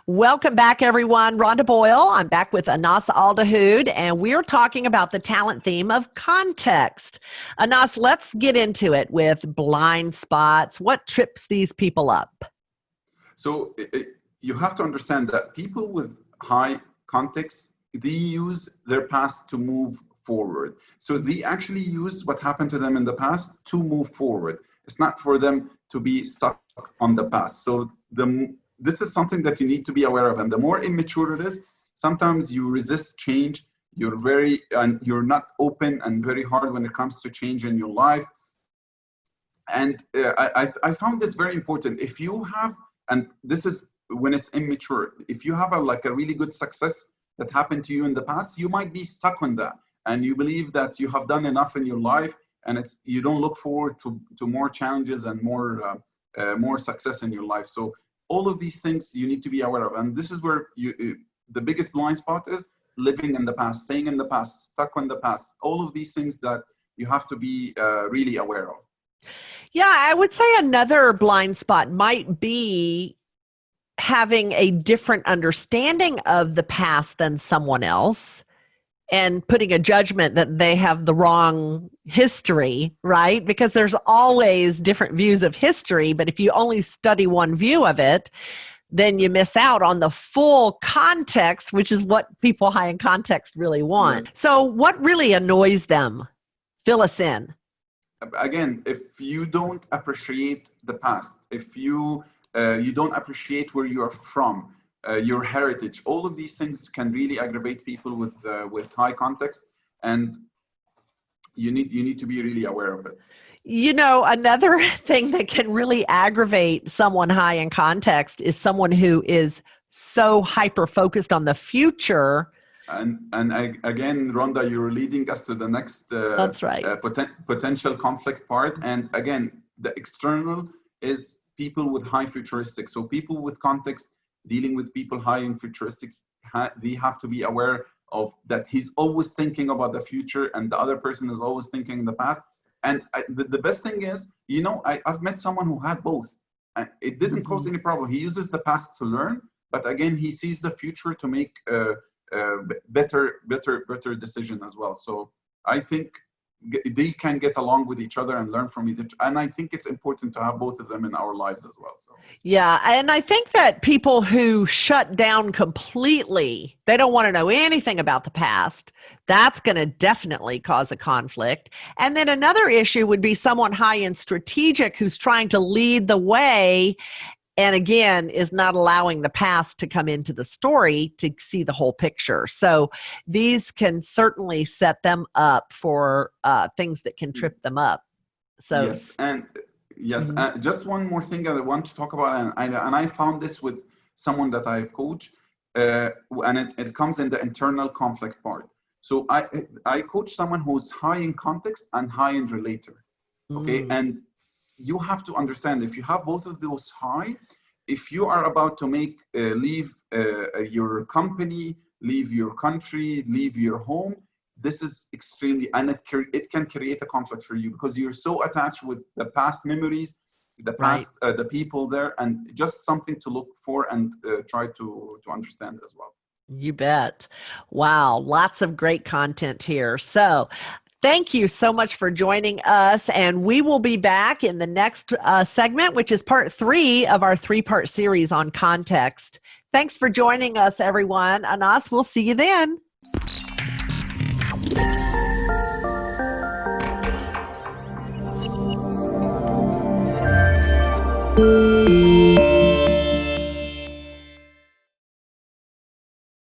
Welcome back, everyone. Rhonda Boyle. I'm back with Anas Aldahoud, and we're talking about the talent theme of context. Anas, let's get into it with blind spots. What trips these people up? So you have to understand that people with high context, they use their past to move forward. So they actually use what happened to them in the past to move forward. It's not for them to be stuck on the past. So this is something that you need to be aware of. And the more immature it is, sometimes you resist change. You're not open and very hard when it comes to change in your life. And I found this very important. If you have, and this is when it's immature, if you have a really good success that happened to you in the past, you might be stuck on that. And you believe that you have done enough in your life, and you don't look forward to more challenges and more success in your life. So all of these things you need to be aware of. And this is where the biggest blind spot is: living in the past, staying in the past, stuck on the past. All of these things that you have to be really aware of. Yeah, I would say another blind spot might be having a different understanding of the past than someone else and putting a judgment that they have the wrong history, right? Because there's always different views of history, but if you only study one view of it, then you miss out on the full context, which is what people high in context really want. Yes. So what really annoys them? Fill us in. Again, if you don't appreciate the past, if you don't appreciate where you are from, your heritage, all of these things can really aggravate people with high context, and you need to be really aware of it. You know, another thing that can really aggravate someone high in context is someone who is so hyper focused on the future. And again, Rhonda, you're leading us to the next That's right. Potential conflict part. And again, the external is people with high futuristic. So people with context dealing with people high in futuristic, they have to be aware of that he's always thinking about the future and the other person is always thinking in the past. And the best thing is, I've met someone who had both. And it didn't cause any problem. He uses the past to learn, but again, he sees the future to make better decision as well. So I think they can get along with each other and learn from each other. And I think it's important to have both of them in our lives as well. So yeah, and I think that people who shut down completely, they don't want to know anything about the past, that's going to definitely cause a conflict. And then another issue would be someone high in strategic who's trying to lead the way, and again, is not allowing the past to come into the story to see the whole picture. So these can certainly set them up for things that can trip them up. So yes, just one more thing I want to talk about, and I found this with someone that I've coached, and it comes in the internal conflict part. So I coach someone who's high in context and high in relator, okay? And you have to understand, if you have both of those high, if you are about to leave your company, leave your country, leave your home, this is extremely, and it can create a conflict for you because you're so attached with the past memories, the past, right. The people there, and just something to look for and try to understand as well. You bet. Wow. Lots of great content here. So thank you so much for joining us, and we will be back in the next segment, which is part 3 of our 3-part series on context. Thanks for joining us, everyone. Anas, we'll see you then.